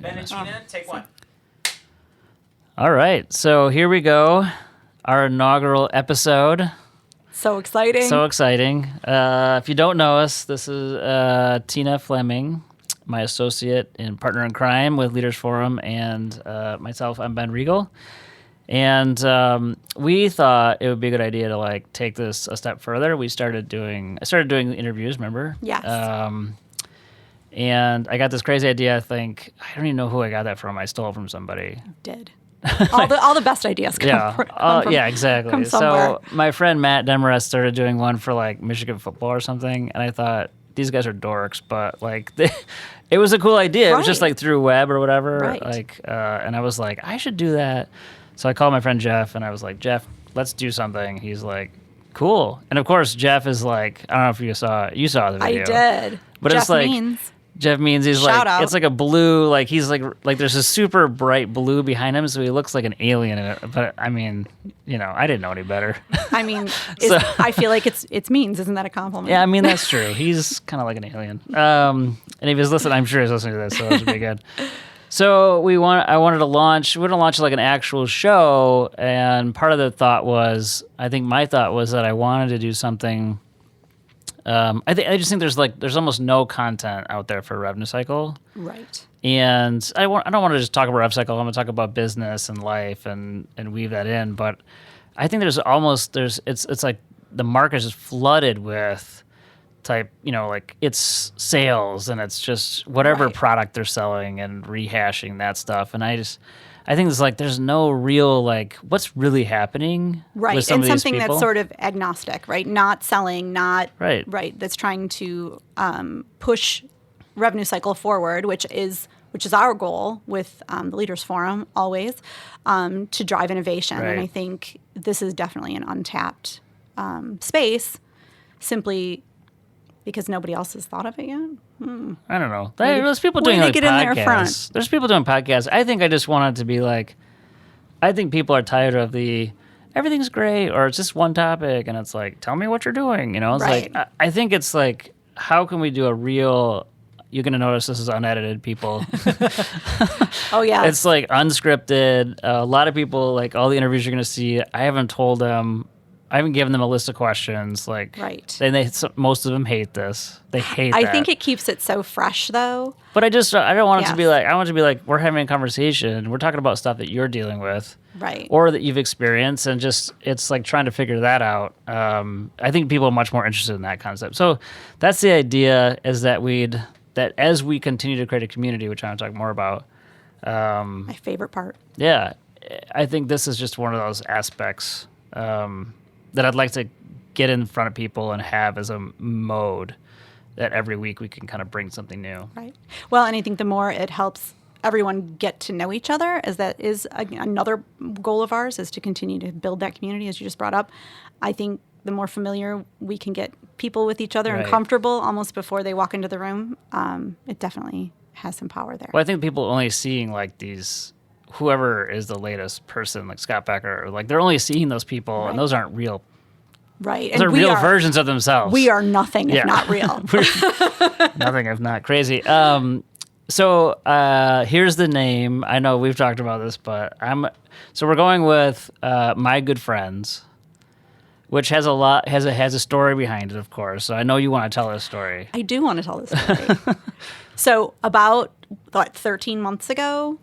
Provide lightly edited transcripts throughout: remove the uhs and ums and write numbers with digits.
Ben and Tina, take one. All right, so here we go. Our inaugural episode. So exciting. So exciting. If you don't know us, this is Tina Fleming, my associate and partner in crime with Leaders Forum, and myself, I'm Ben Regal. And we thought it would be a good idea to take this a step further. I started doing interviews, remember? Yes. And I got this crazy idea. I don't even know who I got that from. I stole it from somebody. Did. all the best ideas come from yeah, exactly. Come somewhere. So my friend Matt Demarest started doing one for Michigan football or something, and I thought these guys are dorks, but it was a cool idea. Right. It was just through web or whatever. Right. And I was like, I should do that. So I called my friend Jeff, and I was like, Jeff, let's do something. He's like, cool. And of course, Jeff is I don't know if you saw the video. I did. But Jeff it's like Means. Jeff Means, he's Shout out. It's like a blue, he's there's a super bright blue behind him, so he looks like an alien in it. But I mean, I didn't know any better. I mean, I feel like it's Means. Isn't that a compliment? Yeah, I mean, that's true. He's kind of like an alien. And if he's listening, I'm sure he's listening to this, so that should be good. So we're going to launch an actual show, and part of the thought was, my thought was that I wanted to do something. I just think there's almost no content out there for Revenue Cycle. Right. And I don't want to just talk about Rev Cycle. I'm going to talk about business and life and weave that in. But I think it's like the market is flooded with it's sales, and it's just whatever product they're selling and rehashing that stuff. And I think it's there's no real what's really happening with some of these something people. That's sort of agnostic, right? Not selling, not right. That's trying to push Revenue Cycle forward, which is our goal with the Leaders Forum always, to drive innovation. Right. And I think this is definitely an untapped space, simply because nobody else has thought of it yet. I don't know. There's people doing get in there podcasts. front? There's people doing podcasts. I think I just want it to be I think people are tired of the everything's great, or it's just one topic and it's tell me what you're doing. It's Right. I think it's how can we do a real? You're gonna notice this is unedited, people. Oh yeah, It's unscripted. A lot of people all the interviews you're gonna see. I haven't told them. I haven't given them a list of questions. Right. And most of them hate this. They hate I that. think it keeps it so fresh, though. But I don't want it to be Yes. I want it to be we're having a conversation. We're talking about stuff that you're dealing with. Right. Or that you've experienced, and just it's trying to figure that out. I think people are much more interested in that concept. So that's the idea, is that as we continue to create a community, which I want to talk more about. My favorite part. Yeah. I think this is just one of those aspects that I'd like to get in front of people and have as a mode that every week we can kind of bring something new. Right. Well, and I think the more it helps everyone get to know each other, as that is another goal of ours, is to continue to build that community, as you just brought up. I think the more familiar we can get people with each other and comfortable almost before they walk into the room, it definitely has some power there. Well, I think people only seeing these, whoever is the latest person, like Scott Becker, they're only seeing those people, and those aren't real. Right. Those are real versions of themselves. We are nothing if not real. Nothing if not crazy. So here's the name. I know we've talked about this, but we're going with My Good Friends, which has a story behind it, of course. So I know you want to tell this story. I do want to tell this story. So about 13 months ago,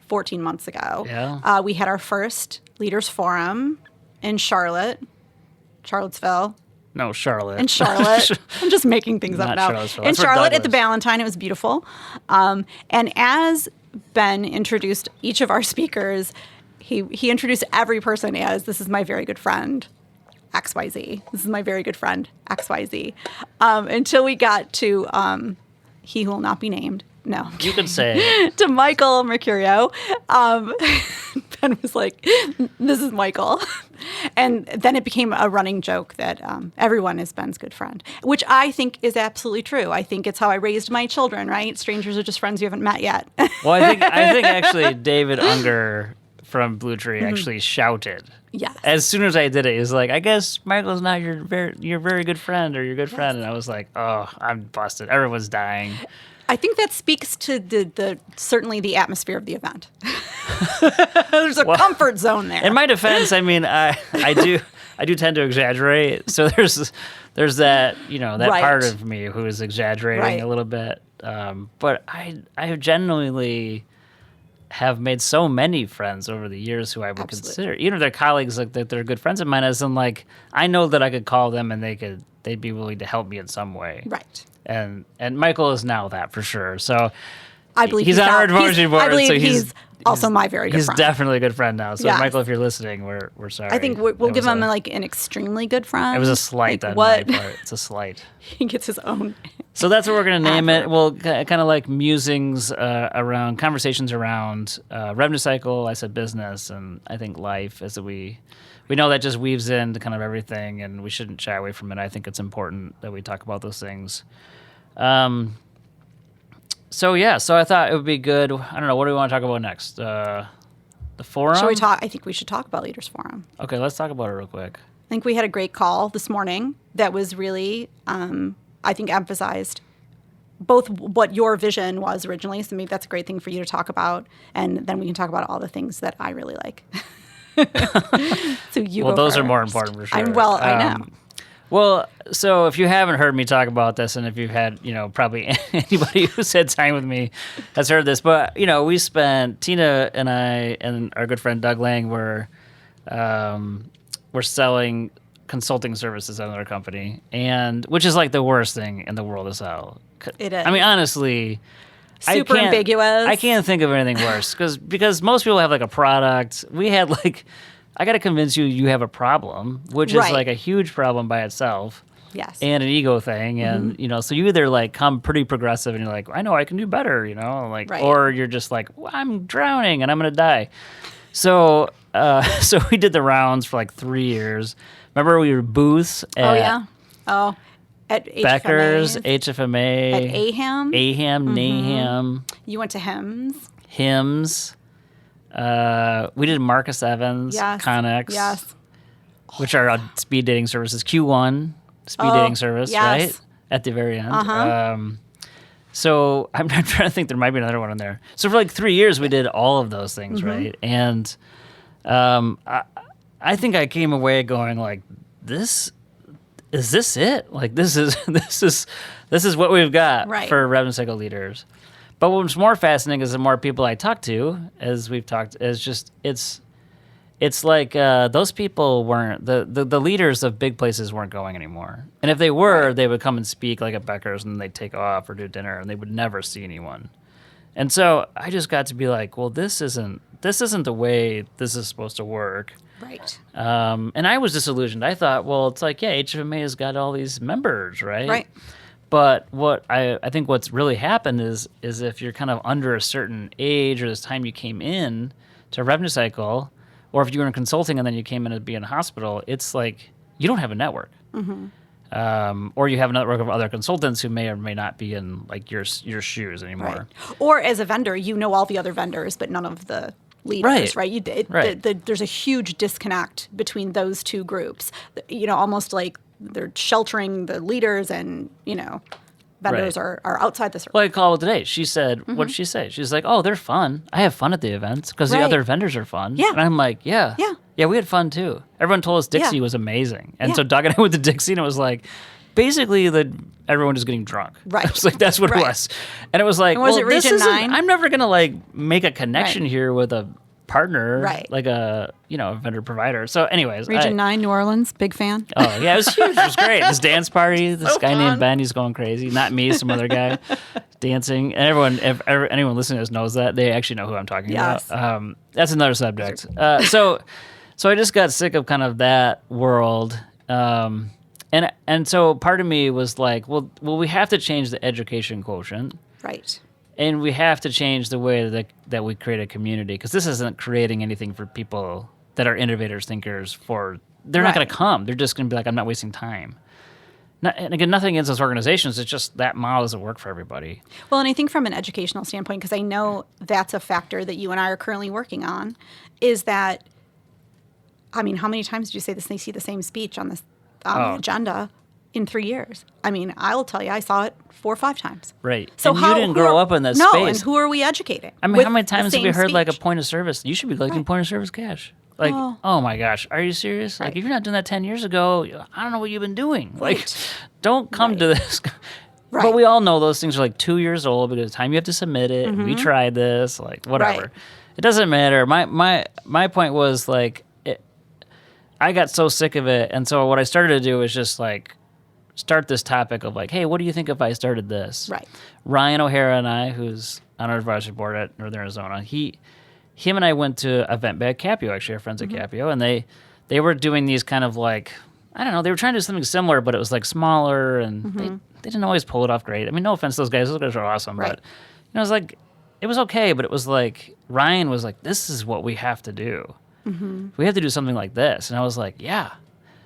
14 months ago, we had our first Leaders Forum in Charlottesville. No, Charlotte. In Charlotte. I'm just making things up now. In Charlotte at the Ballantine. It was beautiful. And as Ben introduced each of our speakers, he introduced every person as, this is my very good friend, XYZ. This is my very good friend, XYZ. Until we got to he who will not be named. No. You can say. To Michael Mercurio. Ben was like, this is Michael. And then it became a running joke that everyone is Ben's good friend, which I think is absolutely true. I think it's how I raised my children, right? Strangers are just friends you haven't met yet. Well, I think actually David Unger from Blue Tree actually shouted. Yes. As soon as I did it, he was like, I guess Michael's not your very good friend or your good friend. And I was like, oh, I'm busted. Everyone's dying. I think that speaks to the certainly the atmosphere of the event. There's a comfort zone there. In my defense, I mean, I do tend to exaggerate. So there's that, that part of me who is exaggerating a little bit. But I genuinely have made so many friends over the years who I would consider, even if they're colleagues, like that they're good friends of mine, as in like, I know that I could call them and they'd be willing to help me in some way. Right. And Michael is now that for sure. So I believe he's on our advisory board. I believe he's also my very good friend. He's definitely a good friend now. So Michael, if you're listening, we're sorry. I think we'll give him like an extremely good friend. It was a slight on my part. It's a slight. He gets his own. So that's what we're going to name it. We'll kind of like musings around, conversations around revenue cycle, I said business, and I think life, as we know that just weaves into kind of everything, and we shouldn't shy away from it. I think it's important that we talk about those things. So I thought it would be good. I don't know, what do we want to talk about next? The forum? Shall we talk? I think we should talk about Leaders Forum. Okay, let's talk about it real quick. I think we had a great call this morning that was really, I think, emphasized both what your vision was originally. So maybe that's a great thing for you to talk about, and then we can talk about all the things that I really like. So you. Well, those are more important for sure. I know. Well, so if you haven't heard me talk about this, and if you've had, probably anybody who's had time with me has heard this, but, we spent, Tina and I and our good friend Doug Lang were selling consulting services at another company, and which is like the worst thing in the world to sell. It is. I mean, honestly, super ambiguous. I can't think of anything worse because most people have like a product. We had like, I got to convince you have a problem, which is like a huge problem by itself. Yes. And an ego thing. And, so you either like come pretty progressive and you're like, I know I can do better, or you're just like, well, I'm drowning and I'm going to die. So, so we did the rounds for like 3 years. Remember we were booths at at Becker's, HFMA. At AHAM. NAHAM. You went to HIMSS. We did Marcus Evans, Connex, which are speed dating services. Q1 speed dating service, right? At the very end. So I'm trying to think. There might be another one in there. So for like 3 years, we did all of those things, right? And I think I came away going like, is this it? Like this is what we've got for revenue cycle leaders. But what's more fascinating is the more people I talk to, as we've talked, it's like those people weren't, the leaders of big places weren't going anymore. And if they were, they would come and speak like at Becker's and they'd take off or do dinner and they would never see anyone. And so I just got to be like, well, this isn't the way this is supposed to work. Right. And I was disillusioned. I thought, well, it's like, HFMA has got all these members, right? Right. But what I think what's really happened is if you're kind of under a certain age or this time you came in to revenue cycle, or if you were in consulting and then you came in to be in a hospital, it's like you don't have a network. Or you have a network of other consultants who may or may not be in like your shoes anymore. Right. Or as a vendor, all the other vendors, but none of the leaders, right? There's a huge disconnect between those two groups. Almost like they're sheltering the leaders, and vendors are outside the circle. Well, I called today. She said, what did she say? She's like, oh, they're fun. I have fun at the events because the other vendors are fun. Yeah. And I'm like, yeah, we had fun too. Everyone told us Dixie was amazing. And so Doug and I went to Dixie, and it was like, basically everyone is getting drunk. Right. I was like, that's what it was. And it was like, was it Region 9? I'm never going to like make a connection here with a partner, like a vendor provider. So anyways, Region 9, New Orleans, big fan. Oh yeah, it was huge. It was great. This dance party, this guy named Ben, he's going crazy. Not me, some other guy dancing. And everyone, if anyone listening to this knows that, they actually know who I'm talking about. That's another subject. So I just got sick of kind of that world. And so part of me was like, well, we have to change the education quotient. Right. And we have to change the way that we create a community, because this isn't creating anything for people that are innovators, thinkers. They're not going to come. They're just going to be like, I'm not wasting time. And again, nothing against those organizations. It's just that model doesn't work for everybody. Well, and I think from an educational standpoint, because I know that's a factor that you and I are currently working on, is that, I mean, how many times did you say this? They see the same speech on the agenda. in 3 years. I mean, I'll tell you, I saw it 4 or 5 times. Right. So and you didn't grow up in that space. No, and who are we educating? I mean, how many times have we heard like a point of service? You should be collecting point of service cash. Like, oh my gosh, are you serious? Like, if you're not doing that 10 years ago, I don't know what you've been doing. Like, don't come to this. Right. But we all know those things are like 2 years old because the time you have to submit it, we tried this, like, whatever. Right. It doesn't matter. My point was, like, I got so sick of it. And so what I started to do was just, like, start this topic of, like, hey, what do you think if I started this? Right. Ryan O'Hara and I, who's on our advisory board at Northern Arizona, him and I went to an event at Capio, actually, our friends at Capio, and they were doing these kind of like, I don't know, they were trying to do something similar, but it was like smaller, and they didn't always pull it off great. I mean, no offense to those guys are awesome, but it was like, it was okay, but it was like, Ryan was like, this is what we have to do. We have to do something like this. And I was like, yeah.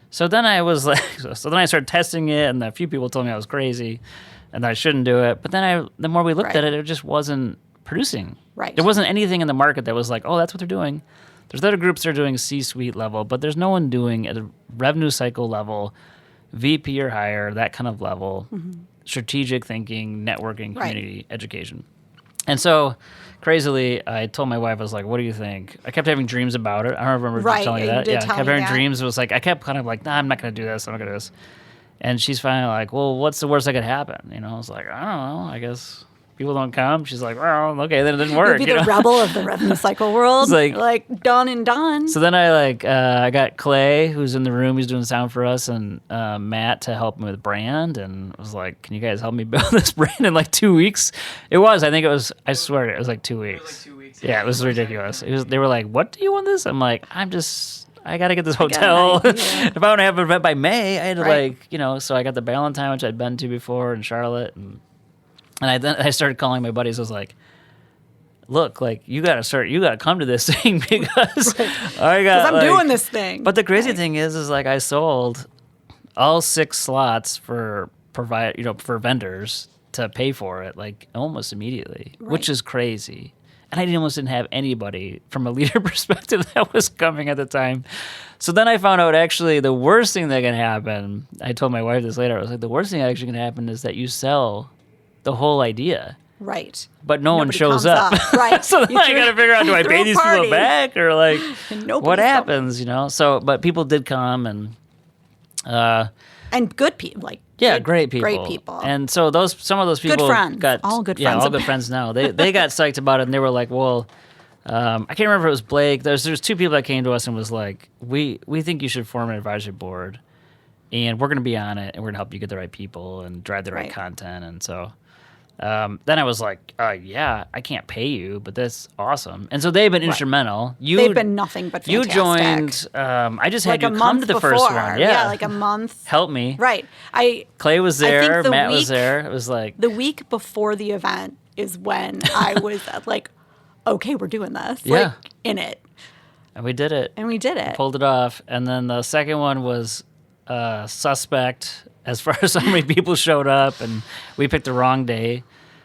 So then I was like, so then I started testing it, and a few people told me I was crazy and that I shouldn't do it. But then the more we looked at it, it just wasn't producing. Right. There wasn't anything in the market that was like, oh, that's what they're doing. There's other groups that are doing C-suite level, but there's no one doing at a revenue cycle level, VP or higher, that kind of level, strategic thinking, networking, community education. And so, crazily, I told my wife, I was like, what do you think? I kept having dreams about it. I don't remember telling you that. Yeah, I kept having dreams. It was like, I kept kind of like, nah, I'm not going to do this. I'm not going to do this. And she's finally like, well, what's the worst that could happen? You know, I was like, I don't know. I guess people don't come. She's like, well, okay, then it didn't work. You'd be the rebel of the revenue cycle world. Like done and done. So then I I got Clay, who's in the room. He's doing sound for us, and Matt to help me with brand. And I was like, can you guys help me build this brand in like 2 weeks? It was. I think it was. I swear it was like 2 weeks. It was like 2 weeks. Yeah, it was ridiculous. They were like, what do you want this? I'm like, I got to get this hotel. If I want to have an event by May, I had to so I got the Valentine, which I'd been to before in Charlotte, and I started calling my buddies. I was like, look, like, you got to come to this thing because I'm doing this thing. But the crazy thing is like, I sold all 6 slots for for vendors to pay for it, like almost immediately, which is crazy. And I almost didn't have anybody from a leader perspective that was coming at the time. So then I found out actually the worst thing that can happen, I told my wife this later, I was like, the worst thing that actually can happen is that you sell the whole idea. Right. But nobody one shows up. Right. So then I got to figure out, do I pay these people back or like, what happens, So, but people did come and good people, like, great people. And so some of those people good friends. got all good friends. Yeah, all good friends now. They got psyched about it, and they were like, well, I can't remember if it was Blake. There's 2 people that came to us and was like, we think you should form an advisory board, and we're going to be on it, and we're going to help you get the right people and drive the right content. And so then I was like, yeah, I can't pay you, but that's awesome. And so they've been instrumental. They've been nothing but fantastic. You joined, I just had you come to the first one. Yeah, like a month. Help me. Right. Clay was there, Matt was there. It was like... The week before the event is when I was like, okay, we're doing this. Yeah. Like, in it. And we did it. We pulled it off. And then the second one was suspect as far as how many people showed up, and we picked the wrong day.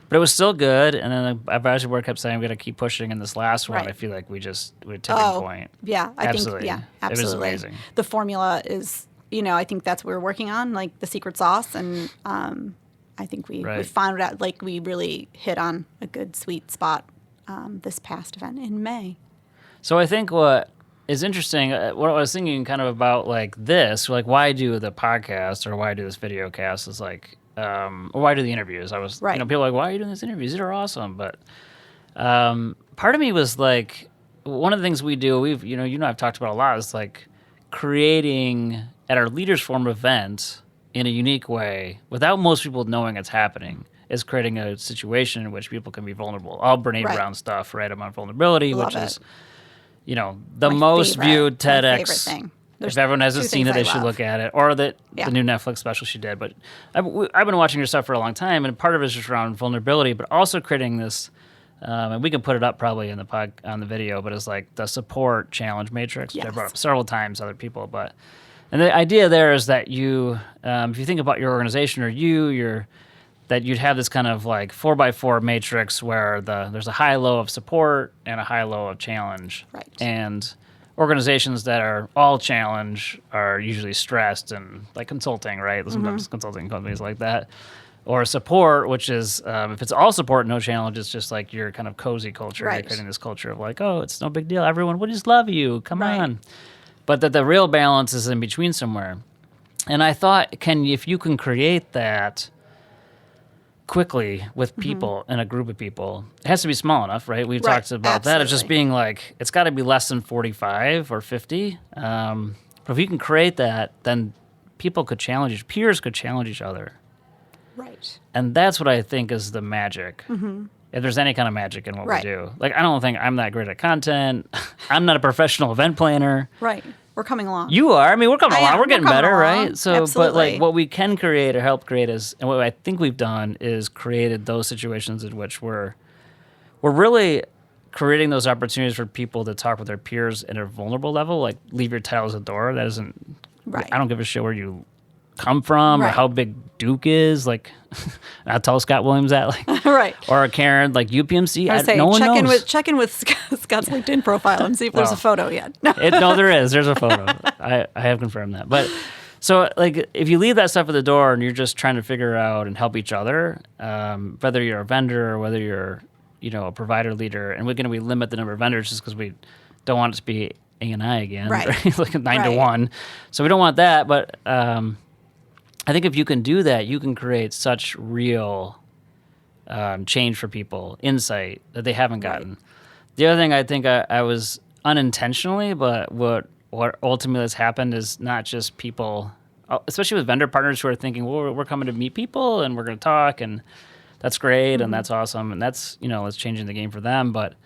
But it was still good, and then the advisory board kept saying, I'm going to keep pushing. In this last one, I feel like we're tipping point. Yeah, absolutely. Absolutely. It was amazing. The formula is, I think that's what we're working on, like the secret sauce, and I think we found out, like, we really hit on a good sweet spot this past event in May. So I think what is interesting, what I was thinking kind of about, like, this, like, why do the podcast or why do this video cast is like, or why do the interviews? I was, people are like, why are you doing these interviews? These are awesome. But part of me was like, one of the things we do, I've talked about a lot, is like creating at our Leaders Forum event in a unique way without most people knowing it's happening, is creating a situation in which people can be vulnerable. All Brene Brown stuff, right? I'm on vulnerability, which is, the most viewed TEDx thing. If everyone hasn't seen it, they should look at it. Or the new Netflix special she did. But I've been watching her stuff for a long time, and part of it is just around vulnerability, but also creating this, and we can put it up probably in on the video, but it's like the support challenge matrix, which I brought up several times to other people. And the idea there is that you, if you think about your organization or that you'd have this kind of like 4x4 matrix where there's a high-low of support and a high-low of challenge. Right. And organizations that are all challenge are usually stressed and like consulting, right? Sometimes consulting companies like that. Or support, which is if it's all support, no challenge, it's just like your kind of cozy culture. Right. You're creating this culture of like, oh, it's no big deal. Everyone will just love you. Come on. But that the real balance is in between somewhere. And I thought, if you can create that quickly with people in a group of people, it has to be small enough, right? We've talked about that. It's just being like, it's got to be less than 45 or 50. But if you can create that, then people could challenge each, peers could challenge each other. Right. And that's what I think is the magic. If there's any kind of magic in what we do. Like, I don't think I'm that great at content. I'm not a professional event planner. Right. We're coming along. You are. I mean, we're coming along. We're getting better, right? So, Absolutely. But like what we can create or help create is, and what I think we've done is created those situations in which we're really creating those opportunities for people to talk with their peers at a vulnerable level. Like, leave your titles at the door. That isn't. Right. I don't give a shit where you come from or how big Duke is, like how tall Scott Williams at, like right, or Karen, like UPMC. No one knows. Check in with Scott's LinkedIn profile and see if there's a photo yet. No, there is. There's a photo. I have confirmed that. But so like if you leave that stuff at the door and you're just trying to figure out and help each other, whether you're a vendor or whether you're a provider leader, and we limit the number of vendors just because we don't want it to be A&I again, right? Like a 9 to 1. So we don't want that, but. I think if you can do that, you can create such real change for people, insight that they haven't gotten. Right. The other thing I think I was unintentionally, but what ultimately has happened is not just people, especially with vendor partners who are thinking, well, we're coming to meet people and we're going to talk, and that's great and that's awesome and that's it's changing the game for them, but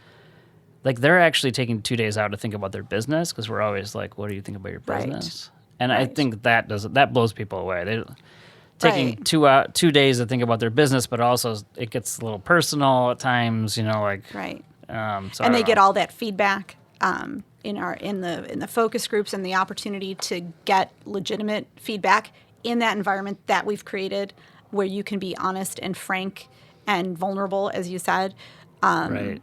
like they're actually taking 2 days out to think about their business because we're always like, what do you think about your business? Right. And I think that blows people away. They're taking 2 days to think about their business, but also it gets a little personal at times, Right. So and they get all that feedback in the focus groups, and the opportunity to get legitimate feedback in that environment that we've created, where you can be honest and frank and vulnerable, as you said. Right.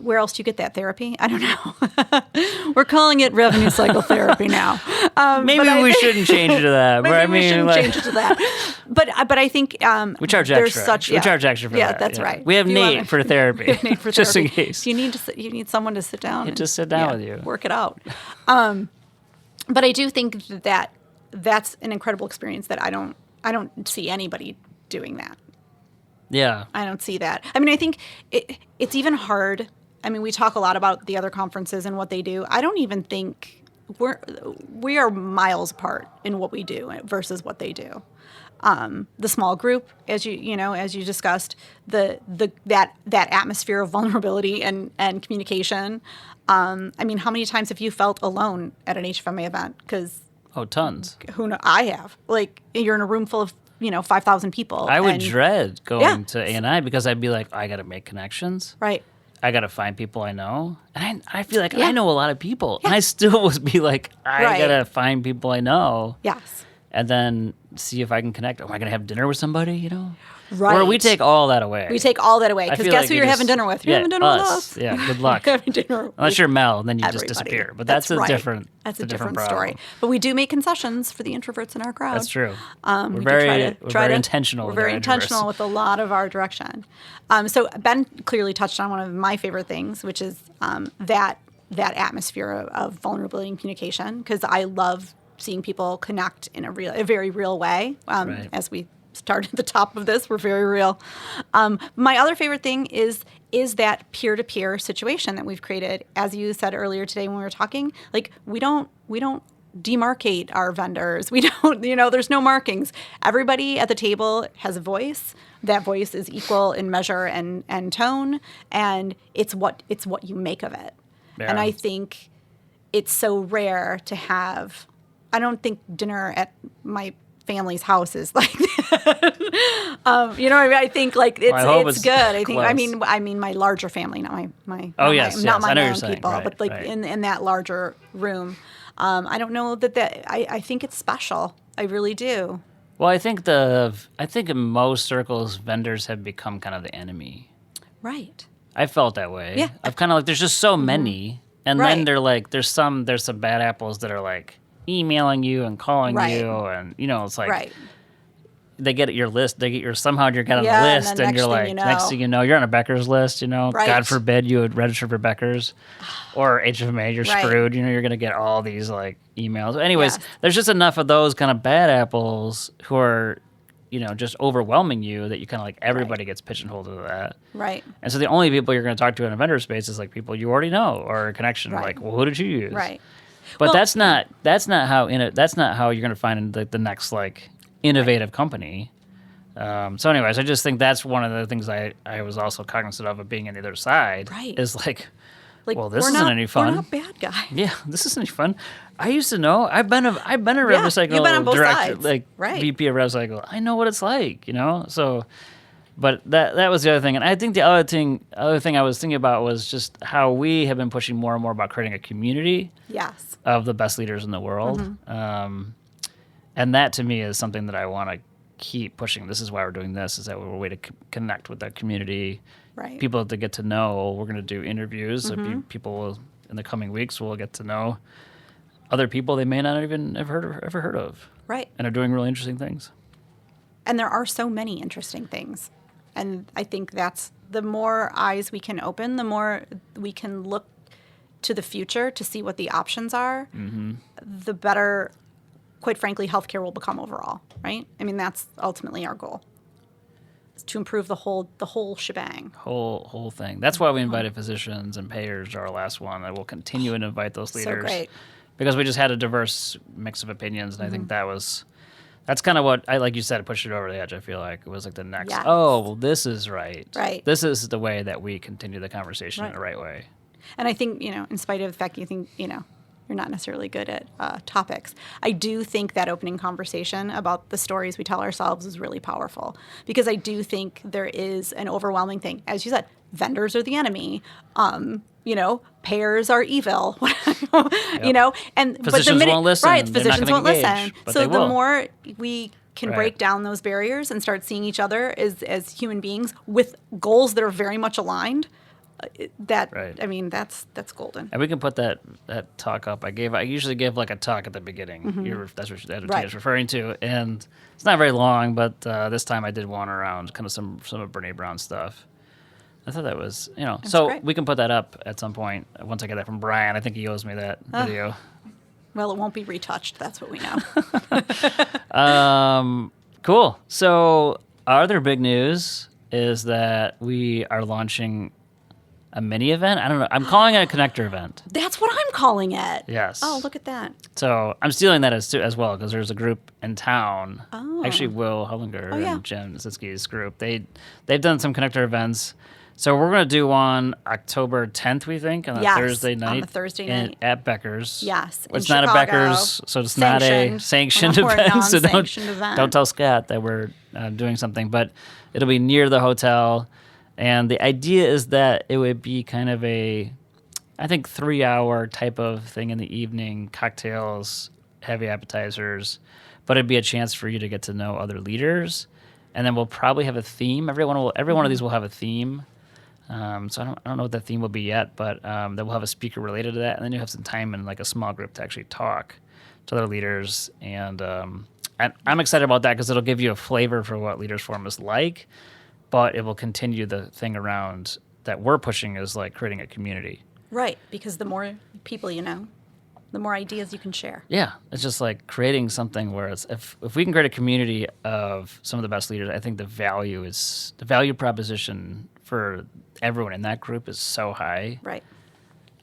Where else do you get that therapy? I don't know. We're calling it revenue cycle therapy now. Maybe we shouldn't change it to that. Maybe we shouldn't change it to that. But I think we charge extra. We charge extra for that. Yeah, that's right. We have Nate for therapy. We have Nate for just therapy. In case. You need someone to sit down. And just sit down with you. Work it out. But I do think that's an incredible experience that I don't see anybody doing that. Yeah. I don't see that. I mean, I think it's even hard. I mean, we talk a lot about the other conferences and what they do. I don't even think we are miles apart in what we do versus what they do. The small group, as you discussed, that atmosphere of vulnerability and communication. I mean, how many times have you felt alone at an HFMA event? Because tons. I have. Like, you're in a room full of 5,000 people. I would dread going to A&I because I'd be like, I got to make connections. Right. I got to find people I know. And I feel like I know a lot of people. Yeah. And I still would be like, I got to find people I know. Yes. And then see if I can connect. Am I going to have dinner with somebody, Right. Or we take all that away. We take all that away. Because guess who you're having dinner with? You're having dinner with us. Yeah, good luck. Having dinner Unless you're Mel, then you just disappear. But that's a different story. But we do make concessions for the introverts in our crowd. That's true. We're very intentional. We're very intentional with a lot of our direction. So Ben clearly touched on one of my favorite things, which is that atmosphere of vulnerability and communication, because I love seeing people connect in a very real way. As we start at the top of this, we're very real. My other favorite thing is that peer-to-peer situation that we've created. As you said earlier today when we were talking, like we don't demarcate our vendors. We don't, there's no markings. Everybody at the table has a voice. That voice is equal in measure and tone, and it's what you make of it. Yeah. And I think it's so rare to have. I don't think dinner at my family's house is like that. I think like it's good. I think I mean my larger family, not my my own people, but like in that larger room. I don't know that I think it's special. I really do. Well, I think in most circles, vendors have become kind of the enemy. Right. I felt that way. Yeah. I've kind of like there's just so many And then they're like, there's some bad apples that are like emailing you and calling you, and it's like they get your list. Somehow you're on the list, and you're like, next thing you know, you're on a Becker's list. God forbid you would register for Becker's or HFMA. You're screwed. You're gonna get all these like emails. Anyways, there's just enough of those kind of bad apples who are, just overwhelming you that you kind of like everybody gets pigeonholed into that. Right. And so the only people you're going to talk to in a vendor space is like people you already know or a connection. Like, well, who did you use? Right. But that's not how you're going to find the next like innovative company. So anyways, I just think that's one of the things I was also cognizant of being on the other side. Right. Is like, well, this isn't any fun. We're not bad guys. Yeah, this isn't any fun. I used to know. I've been a RevCycle you've been on both director, sides. like VP of RevCycle. I know what it's like, So, but that was the other thing, and I think the other thing I was thinking about was just how we have been pushing more and more about creating a community. Yes. Of the best leaders in the world, and that to me is something that I want to keep pushing. This is why we're doing this. Is that we're a way to connect with that community. Right. People to get to know. We're going to do interviews. So people will, in the coming weeks will get to know other people they may not even have ever heard of. Right. And are doing really interesting things. And there are so many interesting things. And I think that's the more eyes we can open, the more we can look to the future to see what the options are, the better, quite frankly, healthcare will become overall, right? I mean, that's ultimately our goal. To improve the whole shebang. Whole thing. That's why we invited physicians and payers to our last one. And we'll continue to invite those leaders. So great. Because we just had a diverse mix of opinions, and I think that's kind of what like you said, pushed it over the edge. I feel like it was like the next. Yes. Oh, well, this is right. Right. This is the way that we continue the conversation in the right way. And I think in spite of the fact you think you're not necessarily good at topics, I do think that opening conversation about the stories we tell ourselves is really powerful, because I do think there is an overwhelming thing. As you said, vendors are the enemy. Payers are evil. And physicians won't listen. Right, physicians won't listen. So the more we can break down those barriers and start seeing each other as human beings with goals that are very much aligned, I mean, that's golden. And we can put that talk up. I usually give like a talk at the beginning. That's what Tina's referring to, and it's not very long. But this time I did one around kind of some of Brene Brown stuff. I thought that was so great. We can put that up at some point once I get that from Brian. I think he owes me that video. Well, it won't be retouched. That's what we know. Cool. So our other big news is that we are launching a mini event. I don't know. I'm calling it a connector event. That's what I'm calling it. Yes. Oh, look at that. So I'm stealing that as well, because there's a group in town. Oh. Actually, Will Hellinger and Jen Nasinsky's group. They've done some connector events. So we're going to do one October 10th, we think, on a Thursday night. On the Thursday night. At Becker's. Yes, it's not Chicago. A Becker's, so it's not a sanctioned event. So don't tell Scott that we're doing something. But it'll be near the hotel. And the idea is that it would be kind of a, I think, 3-hour type of thing in the evening, cocktails, heavy appetizers. But it'd be a chance for you to get to know other leaders. And then we'll probably have a theme. Every one of these will have a theme. So I don't know what that theme will be yet, but then we'll have a speaker related to that, and then you have some time in like a small group to actually talk to other leaders. And I'm excited about that because it'll give you a flavor for what Leaders Forum is like, but it will continue the thing around that we're pushing is like creating a community. Right, because the more people you know, the more ideas you can share. Yeah, it's just like creating something where it's if we can create a community of some of the best leaders, I think the value proposition for everyone in that group is so high. Right.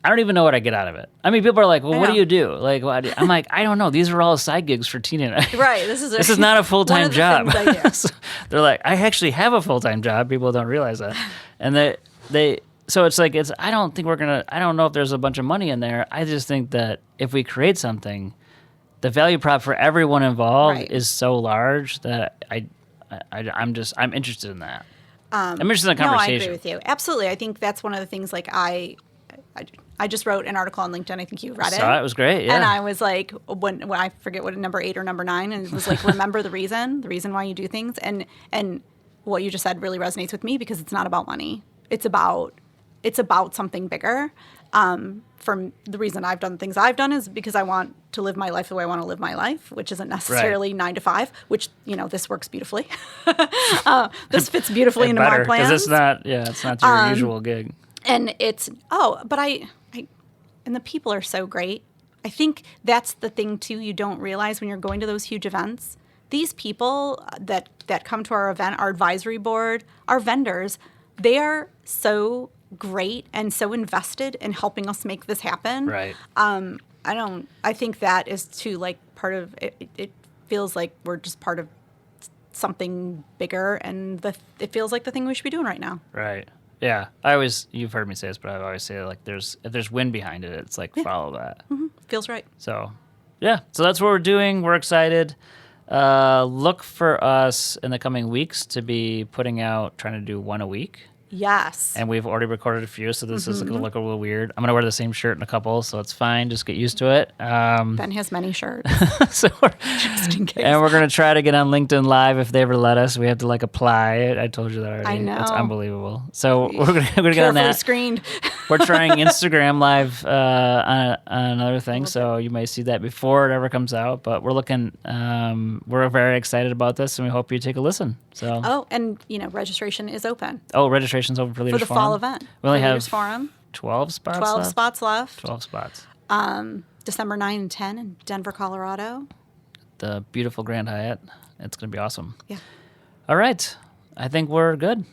I don't even know what I get out of it. I mean, people are like, "Well, what do you do?" Like, I'm like, I don't know. These are all side gigs for Tina and I. Right. This is not a full-time job. So they're like, I actually have a full-time job. People don't realize that, and they. So it's like I don't think I don't know if there's a bunch of money in there. I just think that if we create something, the value prop for everyone involved is so large that I'm interested in that. I'm interested in the conversation. No, I agree with you. Absolutely. I think that's one of the things. Like I just wrote an article on LinkedIn. I think you read it. It was great. Yeah. And I was like, when I forget what number 8 or number 9, and it was like, remember the reason why you do things, and what you just said really resonates with me because it's not about money. It's about something bigger, From the reason I've done things I've done is because I want to live my life the way I want to live my life, which isn't necessarily 9 to 5, which, this works beautifully. This fits beautifully into my plans. Because it's not your usual gig. And and the people are so great. I think that's the thing too you don't realize when you're going to those huge events. These people that come to our event, our advisory board, our vendors, they are so great and so invested in helping us make this happen. Right. I think that is too, like, part of it. It feels like we're just part of something bigger, and it feels like the thing we should be doing right now. Right. Yeah. You've heard me say this, but I always say, like, if there's wind behind it, it's like, follow that. Mm-hmm. Feels right. So, yeah. So that's what we're doing. We're excited. Look for us in the coming weeks to be trying to do one a week. Yes. And we've already recorded a few, so this is going to look a little weird. I'm going to wear the same shirt in a couple, so it's fine. Just get used to it. Ben has many shirts. Just in case. And we're going to try to get on LinkedIn Live if they ever let us. We have to, like, apply. I told you that already. I know. It's unbelievable. So we're going to get on that. Screened. We're trying Instagram Live on another thing, so you may see that before it ever comes out. But we're we're very excited about this, and we hope you take a listen. So. Oh, and, registration is open. Oh, registration's open for Leaders Forum. For the fall event. We only have Leaders Forum. 12 spots 12 left? spots left. 12 spots. December 9 and 10 in Denver, Colorado. The beautiful Grand Hyatt. It's going to be awesome. Yeah. All right. I think we're good.